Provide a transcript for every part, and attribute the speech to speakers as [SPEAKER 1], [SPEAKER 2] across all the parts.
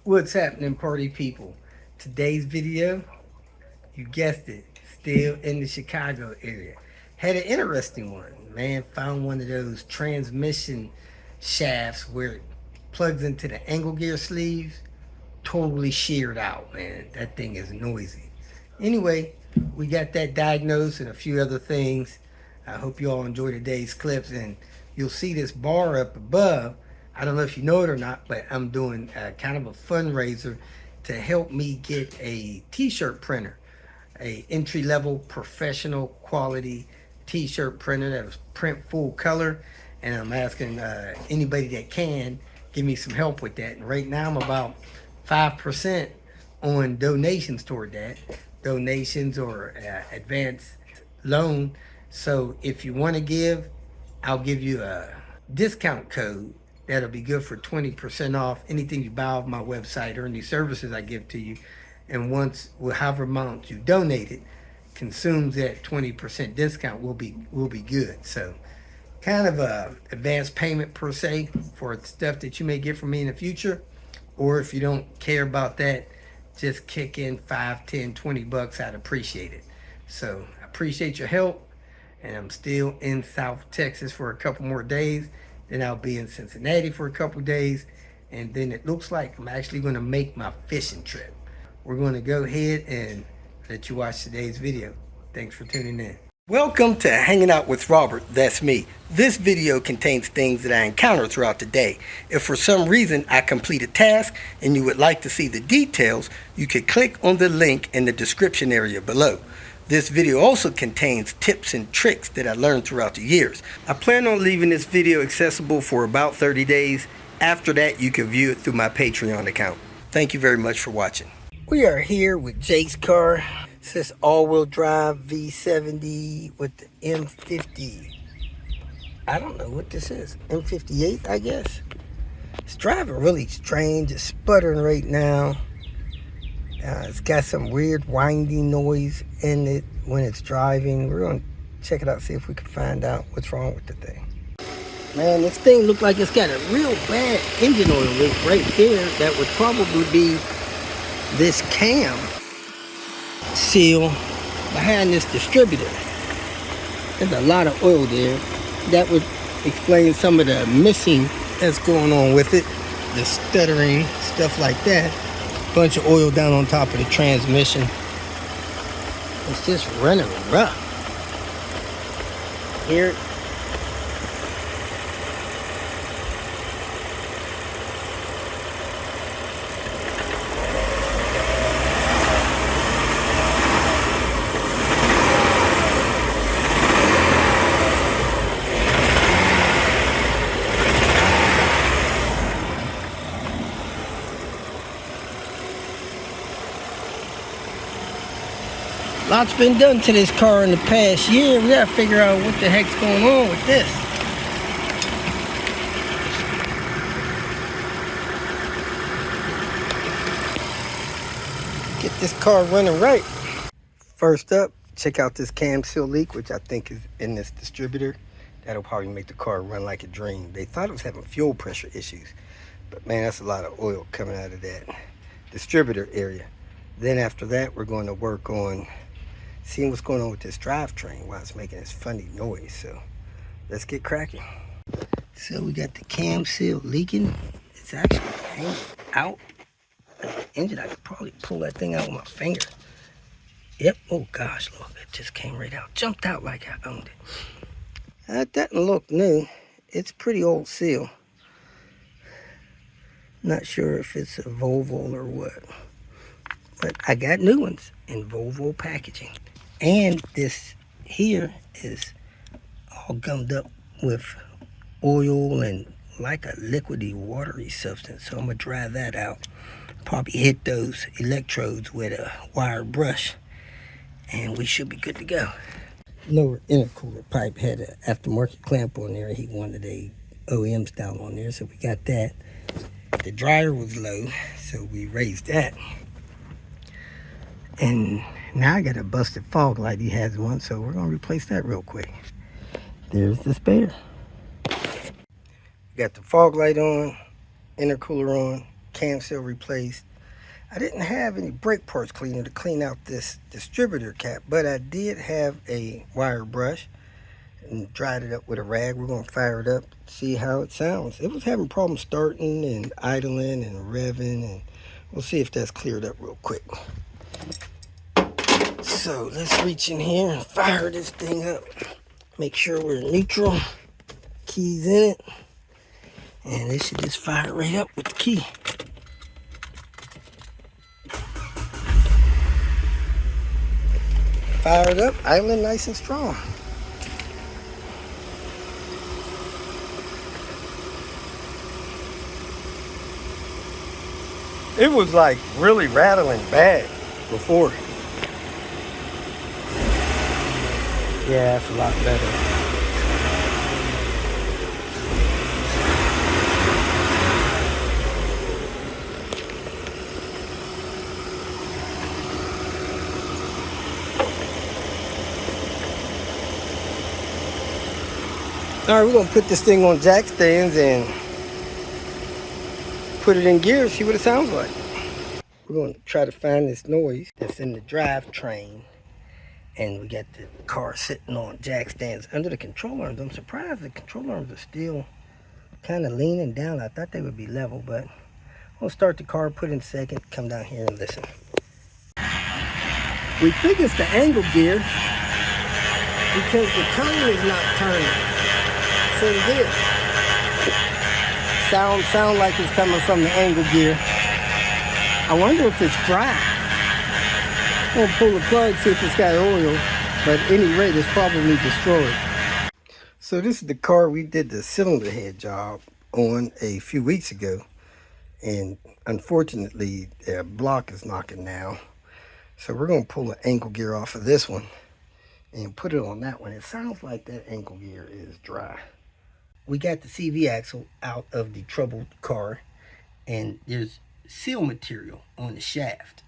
[SPEAKER 1] What's happening, party people? Today's video, you guessed it, still in the Chicago area. Had an interesting one, man. Found one of those transmission shafts where it plugs into the angle gear sleeves. Totally sheared out, man. That thing is noisy. Anyway, we got that diagnosed and a few other things. I hope you all enjoy today's clips, and you'll see this bar up above. I don't know if you know it or not, but I'm doing kind of a fundraiser to help me get a t-shirt printer, a entry-level professional quality t-shirt printer that was print full color, and I'm asking anybody that can give me some help with that. And right now I'm about 5% on donations toward that, donations or advance loan. So if you want to give, I'll give you a discount code that'll be good for 20% off anything you buy off my website or any services I give to you. And once, however amount you donated consumes that 20% discount, will be good. So kind of a advanced payment per se for stuff that you may get from me in the future. Or if you don't care about that, just kick in 5, 10, 20 bucks. I'd appreciate it. So I appreciate your help. And I'm still in South Texas for a couple more days. Then I'll be in Cincinnati for a couple days. And then it looks like I'm actually going to make my fishing trip. We're going to go ahead and let you watch today's video. Thanks for tuning in. Welcome to Hanging Out with Robert, that's me. This video contains things that I encounter throughout the day. If for some reason I complete a task and you would like to see the details, you can click on the link in the description area below. This video also contains tips and tricks that I learned throughout the years. I plan on leaving this video accessible for about 30 days. After that, you can view it through my Patreon account. Thank you very much for watching. We are here with Jake's car. It says all-wheel drive V70 with the M50. I don't know what this is. M58, I guess. It's driving really strange. It's sputtering right now. It's got some weird winding noise in it when it's driving. We're going to check it out, see if we can find out what's wrong with the thing. Man, this thing looks like it's got a real bad engine oil leak right there. That would probably be this cam seal behind this distributor. There's a lot of oil there. That would explain some of the missing that's going on with it, the stuttering, stuff like that. Bunch of oil down on top of the transmission. It's just running rough. Here, lots been done to this car in the past year. We gotta figure out what the heck's going on with this. Get this car running right. First up, check out this cam seal leak, which I think is in this distributor. That'll probably make the car run like a dream. They thought it was having fuel pressure issues, but man, that's a lot of oil coming out of that distributor area. Then after that, we're going to work on seeing what's going on with this drivetrain, why it's making this funny noise. So let's get cracking. So we got the cam seal leaking. It's actually hanging out of the engine. I could probably pull that thing out with my finger. Yep. Oh gosh, look, it just came right out. Jumped out like I owned it. That doesn't look new. It's pretty old seal. Not sure if it's a Volvo or what. But I got new ones in Volvo packaging. And this here is all gummed up with oil and like a liquidy, watery substance. So I'm going to dry that out. Probably hit those electrodes with a wire brush. And we should be good to go. Lower intercooler pipe had an aftermarket clamp on there. He wanted a OEM style on there, so we got that. The dryer was low, so we raised that. And now I got a busted fog light. He has one, so we're going to replace that real quick. There's the spare. Got the fog light on, intercooler on, cam seal replaced. I didn't have any brake parts cleaner to clean out this distributor cap, but I did have a wire brush and dried it up with a rag. We're going to fire it up, see how it sounds. It was having problems starting and idling and revving, and we'll see if that's cleared up real quick. So let's reach in here and fire this thing up. Make sure we're neutral. Keys in it. And it should just fire right up with the key. Fired up, idling nice and strong. It was like really rattling bad before. Yeah, it's a lot better. All right, we're gonna put this thing on jack stands and put it in gear, see what it sounds like. We're gonna try to find this noise that's in the drivetrain. And we got the car sitting on jack stands under the control arms. I'm surprised the control arms are still kind of leaning down. I thought they would be level, but we'll start the car, put in second, come down here and listen. We think it's the angle gear because the cone is not turning. It's in gear. Sound like it's coming from the angle gear. I wonder if it's dry. I'm gonna pull the plug, see if it's got oil, but at any rate, it's probably destroyed. So this is the car we did the cylinder head job on a few weeks ago, and unfortunately, the block is knocking now. So we're gonna pull the angle gear off of this one and put it on that one. It sounds like that angle gear is dry. We got the CV axle out of the troubled car, and there's seal material on the shaft.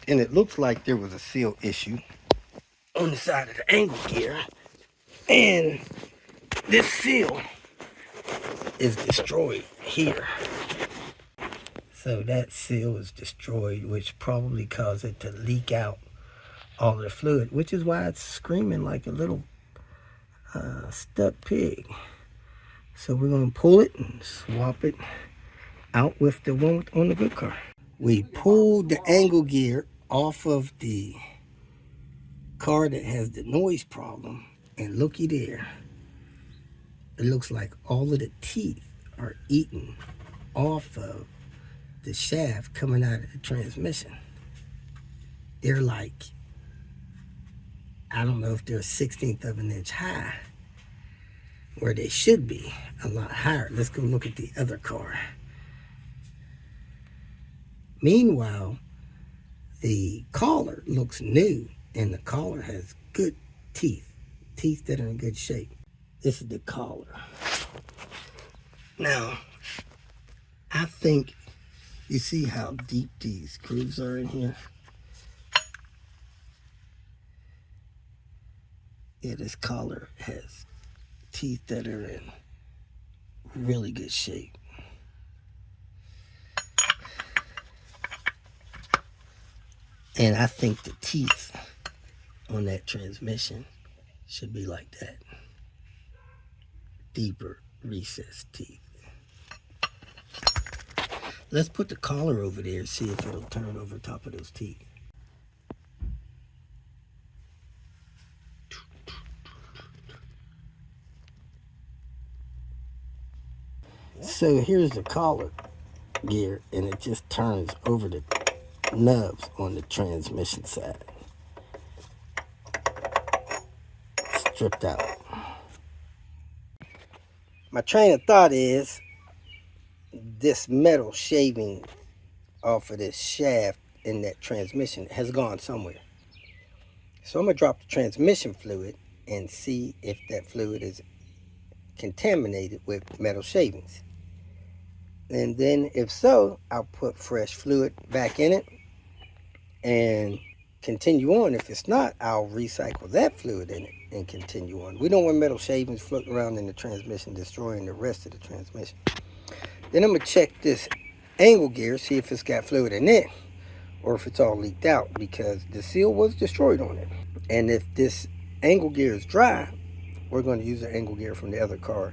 [SPEAKER 1] And it looks like there was a seal issue on the side of the angle gear. And this seal is destroyed here. So that seal is destroyed, which probably caused it to leak out all the fluid, which is why it's screaming like a little stuck pig. So we're going to pull it and swap it out with the one on the good car. We pulled the angle gear off of the car that has the noise problem, and looky there. It looks like all of the teeth are eaten off of the shaft coming out of the transmission. They're like, I don't know if they're 1/16 of an inch high, where they should be a lot higher. Let's go look at the other car. Meanwhile, the collar looks new, and the collar has good teeth that are in good shape. This is the collar. Now, I think you see how deep these grooves are in here. Yeah, this collar has teeth that are in really good shape. And I think the teeth on that transmission should be like that. Deeper recessed teeth. Let's put the collar over there and see if it'll turn over top of those teeth. So here's the collar gear, and it just turns over the nubs on the transmission side. Stripped out. My train of thought is this metal shaving off of this shaft in that transmission has gone somewhere. So I'm gonna drop the transmission fluid and see if that fluid is contaminated with metal shavings. And then if so, I'll put fresh fluid back in it and continue on. If it's not, I'll recycle that fluid in it and continue on. We don't want metal shavings floating around in the transmission, destroying the rest of the transmission. Then I'm gonna check this angle gear, see if it's got fluid in it or if it's all leaked out, because the seal was destroyed on it. And if this angle gear is dry, we're going to use the angle gear from the other car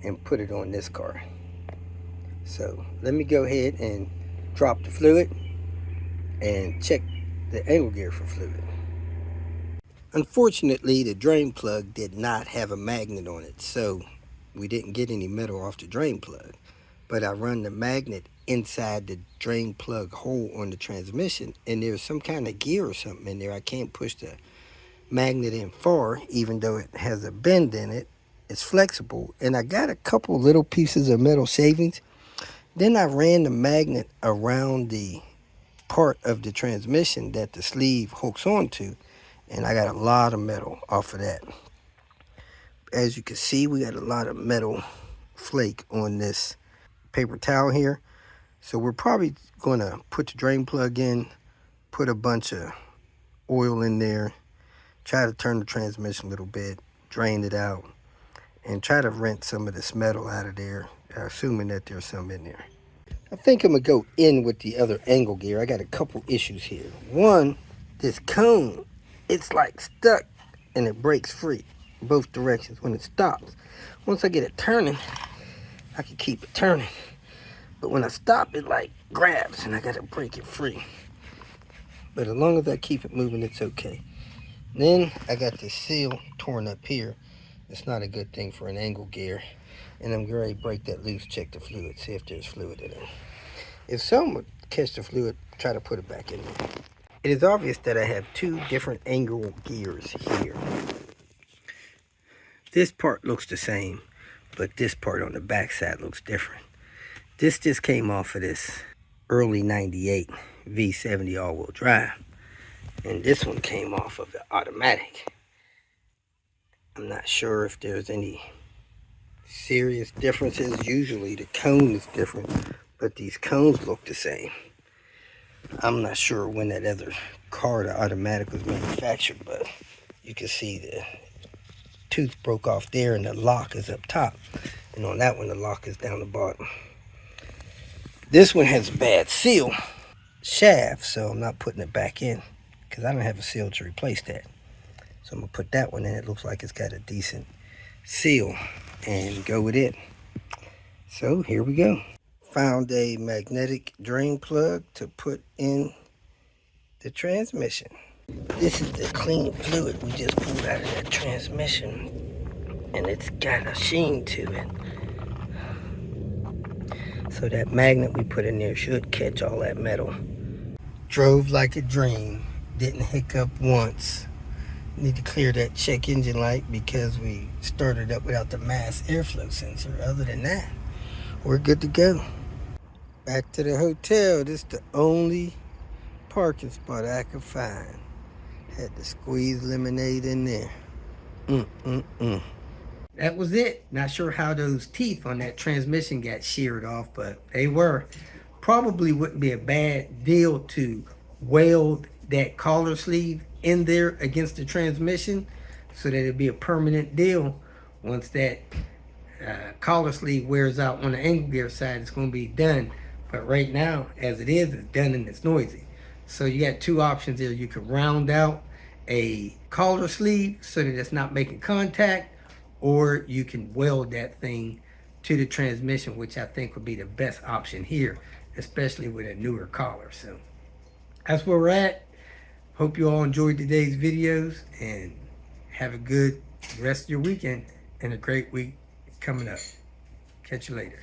[SPEAKER 1] and put it on this car. So let me go ahead and drop the fluid and check the angle gear for fluid. Unfortunately, the drain plug did not have a magnet on it, so we didn't get any metal off the drain plug. But I run the magnet inside the drain plug hole on the transmission, and there's some kind of gear or something in there. I can't push the magnet in far, even though it has a bend in it. It's flexible, and I got a couple little pieces of metal shavings. Then I ran the magnet around the part of the transmission that the sleeve hooks onto, and I got a lot of metal off of that. As you can see, we got a lot of metal flake on this paper towel here. So we're probably going to put the drain plug in, put a bunch of oil in there, try to turn the transmission a little bit, drain it out, and try to rinse some of this metal out of there, assuming that there's some in there. I think I'm going to go in with the other angle gear. I got a couple issues here. One, this cone, it's like stuck and it breaks free both directions when it stops. Once I get it turning, I can keep it turning. But when I stop, it like grabs and I got to break it free. But as long as I keep it moving, it's okay. Then I got the seal torn up here. It's not a good thing for an angle gear. And I'm going to break that loose, check the fluid, see if there's fluid in it. If someone catch the fluid, try to put it back in there. It is obvious that I have two different angle gears here. This part looks the same, but this part on the back side looks different. This just came off of this early 98 V70 all-wheel drive. And this one came off of the automatic. I'm not sure if there's any serious differences. Usually the cone is different, but these cones look the same. I'm not sure when that other car, the automatic, was manufactured, but you can see the tooth broke off there and the lock is up top. And on that one, the lock is down the bottom. This one has a bad seal shaft, so I'm not putting it back in because I don't have a seal to replace that. So I'm going to put that one in. It looks like it's got a decent seal and go with it. So here we go. Found a magnetic drain plug to put in the transmission. This is the clean fluid we just pulled out of that transmission, and it's got a sheen to it. So that magnet we put in there should catch all that metal. Drove like a dream. Didn't hiccup once. Need to clear that check engine light because we started up without the mass airflow sensor. Other than that, we're good to go. Back to the hotel. This is the only parking spot I could find. Had to squeeze lemonade in there. That was it. Not sure how those teeth on that transmission got sheared off, but they were. Probably wouldn't be a bad deal to weld that collar sleeve in there against the transmission so that it'd be a permanent deal. Once that collar sleeve wears out on the angle gear side, it's going to be done. But right now, as it is, it's done and it's noisy. So you got two options there. You can round out a collar sleeve so that it's not making contact, or you can weld that thing to the transmission, which I think would be the best option here, especially with a newer collar. So that's where we're at. Hope you all enjoyed today's videos and have a good rest of your weekend and a great week coming up. Catch you later.